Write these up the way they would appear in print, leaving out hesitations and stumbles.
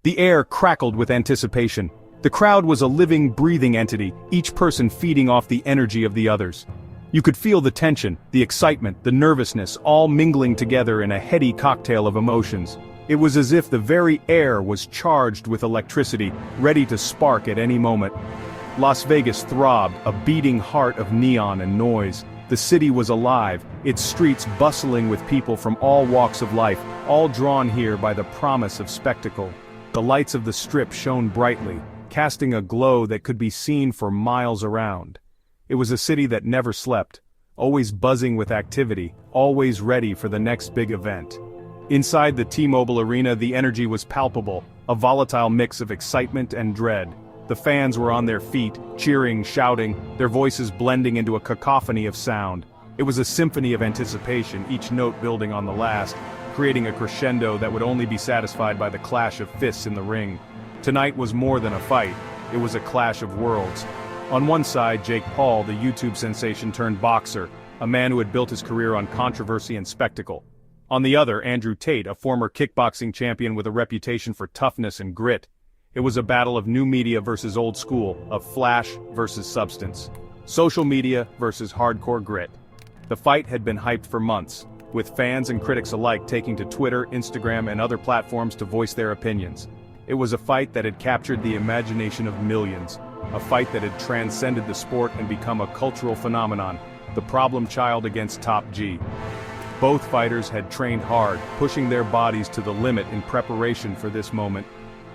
The air crackled with anticipation. The crowd was a living, breathing entity, each person feeding off the energy of the others. You could feel the tension, the excitement, the nervousness, all mingling together in a heady cocktail of emotions. It was as if the very air was charged with electricity, ready to spark at any moment. Las Vegas throbbed, a beating heart of neon and noise. The city was alive, its streets bustling with people from all walks of life, all drawn here by the promise of spectacle. The lights of the Strip shone brightly, casting a glow that could be seen for miles around. It was a city that never slept, always buzzing with activity, always ready for the next big event. Inside the T-Mobile Arena, the energy was palpable, a volatile mix of excitement and dread. The fans were on their feet, cheering, shouting, their voices blending into a cacophony of sound. It was a symphony of anticipation, each note building on the last, creating a crescendo that would only be satisfied by the clash of fists in the ring. Tonight was more than a fight, it was a clash of worlds. On one side, Jake Paul, the YouTube sensation turned boxer, a man who had built his career on controversy and spectacle. On the other, Andrew Tate, a former kickboxing champion with a reputation for toughness and grit. It was a battle of new media versus old school, of flash versus substance. Social media versus hardcore grit. The fight had been hyped for months, with fans and critics alike taking to Twitter, Instagram, and other platforms to voice their opinions. It was a fight that had captured the imagination of millions, a fight that had transcended the sport and become a cultural phenomenon, the problem child against Top G. Both fighters had trained hard, pushing their bodies to the limit in preparation for this moment.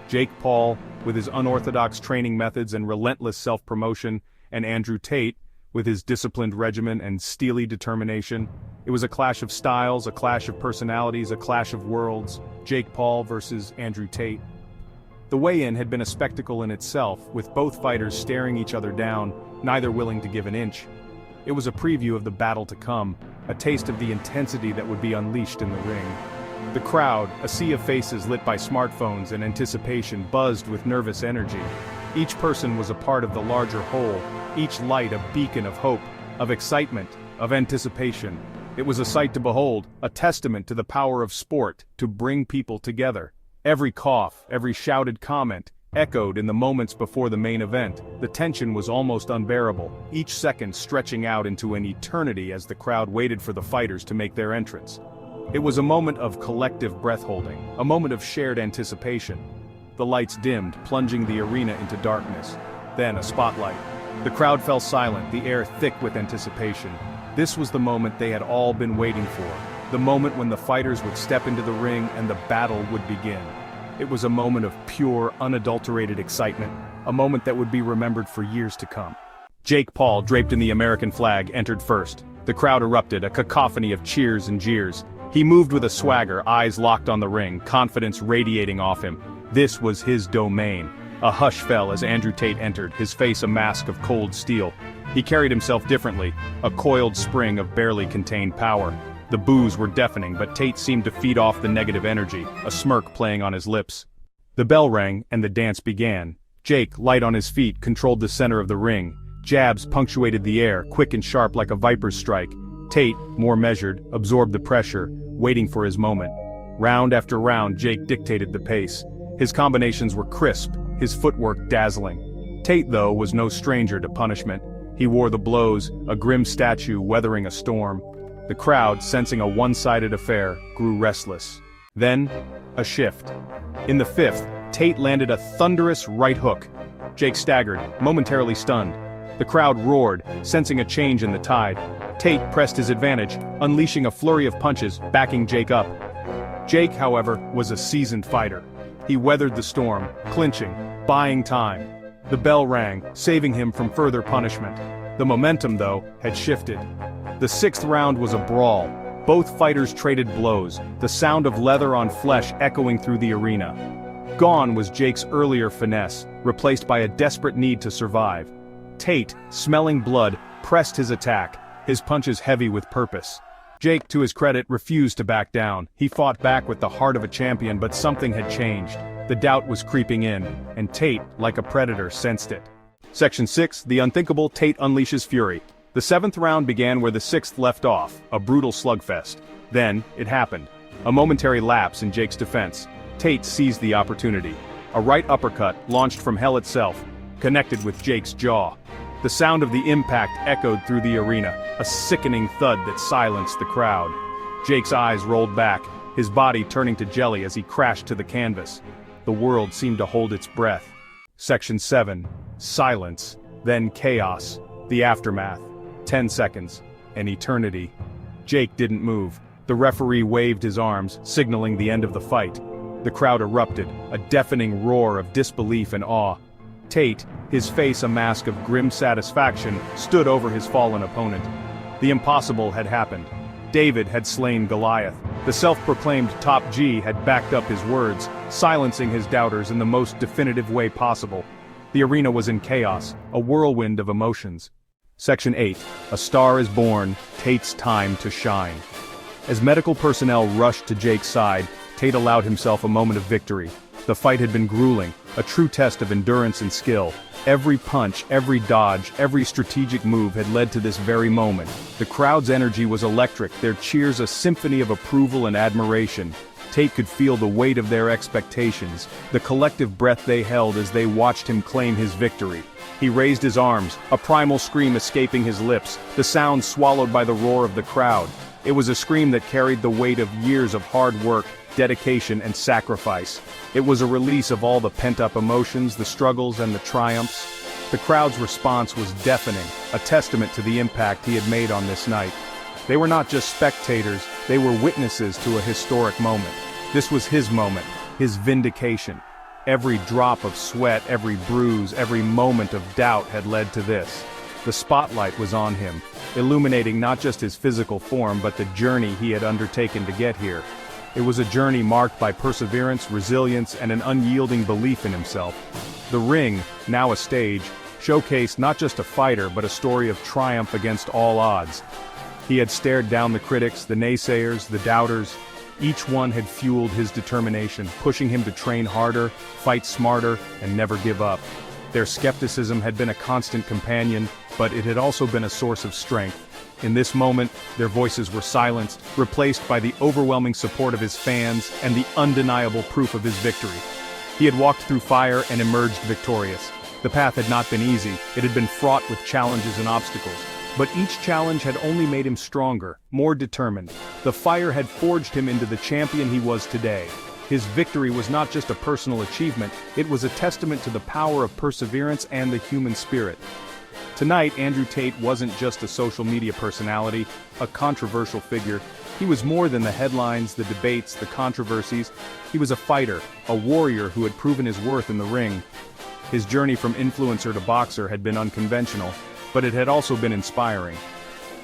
Jake Paul, with his unorthodox training methods and relentless self-promotion, and Andrew Tate, with his disciplined regimen and steely determination. It was a clash of styles, a clash of personalities, a clash of worlds. Jake Paul versus Andrew Tate. The weigh-in had been a spectacle in itself, with both fighters staring each other down, neither willing to give an inch. It was a preview of the battle to come, a taste of the intensity that would be unleashed in the ring. The crowd, a sea of faces lit by smartphones and anticipation, buzzed with nervous energy. Each person was a part of the larger whole, each light a beacon of hope, of excitement, of anticipation. It was a sight to behold, a testament to the power of sport to bring people together. Every cough, every shouted comment, echoed in the moments before the main event. The tension was almost unbearable, each second stretching out into an eternity as the crowd waited for the fighters to make their entrance. It was a moment of collective breath-holding, a moment of shared anticipation. The lights dimmed, plunging the arena into darkness. Then a spotlight. The crowd fell silent, the air thick with anticipation. This was the moment they had all been waiting for. The moment when the fighters would step into the ring and the battle would begin. It was a moment of pure, unadulterated excitement, a moment that would be remembered for years to come. Jake Paul, draped in the American flag, entered first. The crowd erupted, a cacophony of cheers and jeers. He moved with a swagger, eyes locked on the ring, confidence radiating off him. This was his domain. A hush fell as Andrew Tate entered, his face a mask of cold steel. He carried himself differently, a coiled spring of barely contained power. The boos were deafening, but Tate seemed to feed off the negative energy, a smirk playing on his lips. The bell rang, and the dance began. Jake, light on his feet, controlled the center of the ring. Jabs punctuated the air, quick and sharp like a viper's strike. Tate, more measured, absorbed the pressure, waiting for his moment. Round after round, Jake dictated the pace. His combinations were crisp, his footwork dazzling. Tate, though, was no stranger to punishment. He wore the blows, a grim statue weathering a storm. The crowd, sensing a one-sided affair, grew restless. Then, a shift. In the fifth, Tate landed a thunderous right hook. Jake staggered, momentarily stunned. The crowd roared, sensing a change in the tide. Tate pressed his advantage, unleashing a flurry of punches, backing Jake up. Jake, however, was a seasoned fighter. He weathered the storm, clinching, buying time. The bell rang, saving him from further punishment. The momentum, though, had shifted. The sixth round was a brawl. Both fighters traded blows, the sound of leather on flesh echoing through the arena. Gone was Jake's earlier finesse, replaced by a desperate need to survive. Tate, smelling blood, pressed his attack, his punches heavy with purpose. Jake, to his credit, refused to back down. He fought back with the heart of a champion, but something had changed. The doubt was creeping in, and Tate, like a predator, sensed it. Section 6, The Unthinkable Tate Unleashes Fury. The seventh round began where the sixth left off, a brutal slugfest. Then, it happened. A momentary lapse in Jake's defense. Tate seized the opportunity. A right uppercut, launched from hell itself, connected with Jake's jaw. The sound of the impact echoed through the arena, a sickening thud that silenced the crowd. Jake's eyes rolled back, his body turning to jelly as he crashed to the canvas. The world seemed to hold its breath. Section 7. Silence, then chaos, the aftermath. 10 seconds, an eternity. Jake didn't move. The referee waved his arms, signaling the end of the fight. The crowd erupted, a deafening roar of disbelief and awe. Tate, his face a mask of grim satisfaction, stood over his fallen opponent. The impossible had happened. David had slain Goliath. The self-proclaimed top G had backed up his words, silencing his doubters in the most definitive way possible. The arena was in chaos, a whirlwind of emotions. Section 8. A star is born, Tate's time to shine. As medical personnel rushed to Jake's side, Tate allowed himself a moment of victory. The fight had been grueling, a true test of endurance and skill. Every punch, every dodge, every strategic move had led to this very moment. The crowd's energy was electric, their cheers a symphony of approval and admiration. Tate could feel the weight of their expectations, the collective breath they held as they watched him claim his victory. He raised his arms, a primal scream escaping his lips, the sound swallowed by the roar of the crowd. It was a scream that carried the weight of years of hard work, dedication, and sacrifice. It was a release of all the pent-up emotions, the struggles, and the triumphs. The crowd's response was deafening, a testament to the impact he had made on this night. They were not just spectators, they were witnesses to a historic moment. This was his moment, his vindication. Every drop of sweat, every bruise, every moment of doubt had led to this. The spotlight was on him, illuminating not just his physical form but the journey he had undertaken to get here. It was a journey marked by perseverance, resilience, and an unyielding belief in himself. The ring, now a stage, showcased not just a fighter but a story of triumph against all odds. He had stared down the critics, the naysayers, the doubters. Each one had fueled his determination, pushing him to train harder, fight smarter, and never give up. Their skepticism had been a constant companion, but it had also been a source of strength. In this moment, their voices were silenced, replaced by the overwhelming support of his fans and the undeniable proof of his victory. He had walked through fire and emerged victorious. The path had not been easy, it had been fraught with challenges and obstacles. But each challenge had only made him stronger, more determined. The fire had forged him into the champion he was today. His victory was not just a personal achievement, it was a testament to the power of perseverance and the human spirit. Tonight, Andrew Tate wasn't just a social media personality, a controversial figure. He was more than the headlines, the debates, the controversies. He was a fighter, a warrior who had proven his worth in the ring. His journey from influencer to boxer had been unconventional, but it had also been inspiring.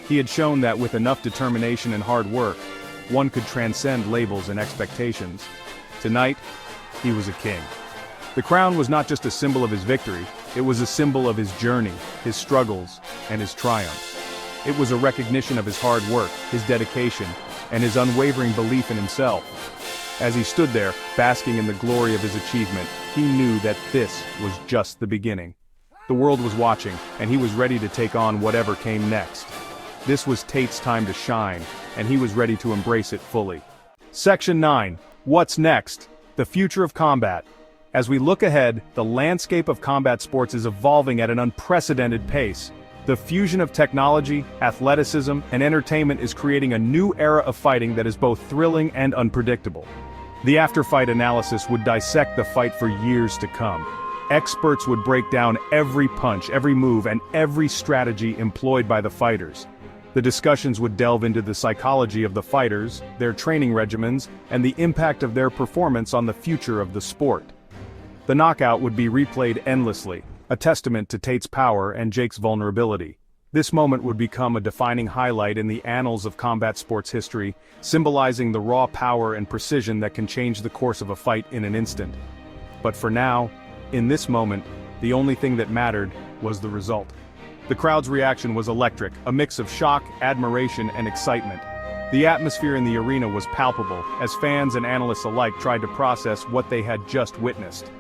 He had shown that with enough determination and hard work, one could transcend labels and expectations. Tonight, he was a king. The crown was not just a symbol of his victory, it was a symbol of his journey, his struggles, and his triumphs. It was a recognition of his hard work, his dedication, and his unwavering belief in himself. As he stood there, basking in the glory of his achievement, he knew that this was just the beginning. The world was watching, and he was ready to take on whatever came next. This was Tate's time to shine, and he was ready to embrace it fully. Section 9. What's next? The future of combat. As we look ahead, the landscape of combat sports is evolving at an unprecedented pace. The fusion of technology, athleticism, and entertainment is creating a new era of fighting that is both thrilling and unpredictable. The after-fight analysis would dissect the fight for years to come. Experts would break down every punch, every move, and every strategy employed by the fighters. The discussions would delve into the psychology of the fighters, their training regimens, and the impact of their performance on the future of the sport. The knockout would be replayed endlessly, a testament to Tate's power and Jake's vulnerability. This moment would become a defining highlight in the annals of combat sports history, symbolizing the raw power and precision that can change the course of a fight in an instant. But for now, in this moment, the only thing that mattered was the result. The crowd's reaction was electric, a mix of shock, admiration, and excitement. The atmosphere in the arena was palpable, as fans and analysts alike tried to process what they had just witnessed.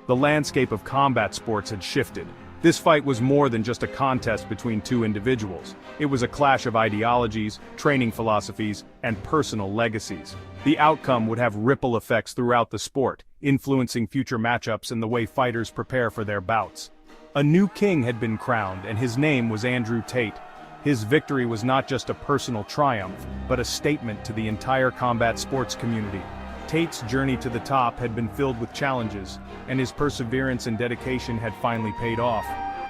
The landscape of combat sports had shifted. This fight was more than just a contest between two individuals. It was a clash of ideologies, training philosophies, and personal legacies. The outcome would have ripple effects throughout the sport, influencing future matchups and the way fighters prepare for their bouts. A new king had been crowned, and his name was Andrew Tate. His victory was not just a personal triumph, but a statement to the entire combat sports community. Tate's journey to the top had been filled with challenges, and his perseverance and dedication had finally paid off.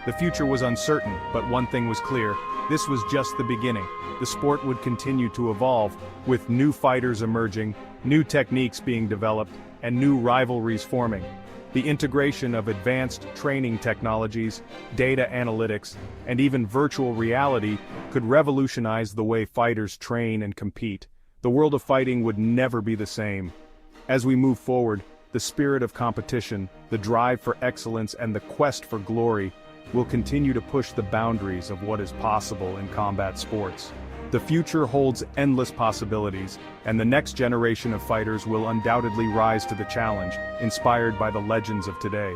The future was uncertain, but one thing was clear: this was just the beginning. The sport would continue to evolve, with new fighters emerging, new techniques being developed, and new rivalries forming. The integration of advanced training technologies, data analytics, and even virtual reality could revolutionize the way fighters train and compete. The world of fighting would never be the same. As we move forward, the spirit of competition, the drive for excellence, and the quest for glory will continue to push the boundaries of what is possible in combat sports. The future holds endless possibilities, and the next generation of fighters will undoubtedly rise to the challenge, inspired by the legends of today.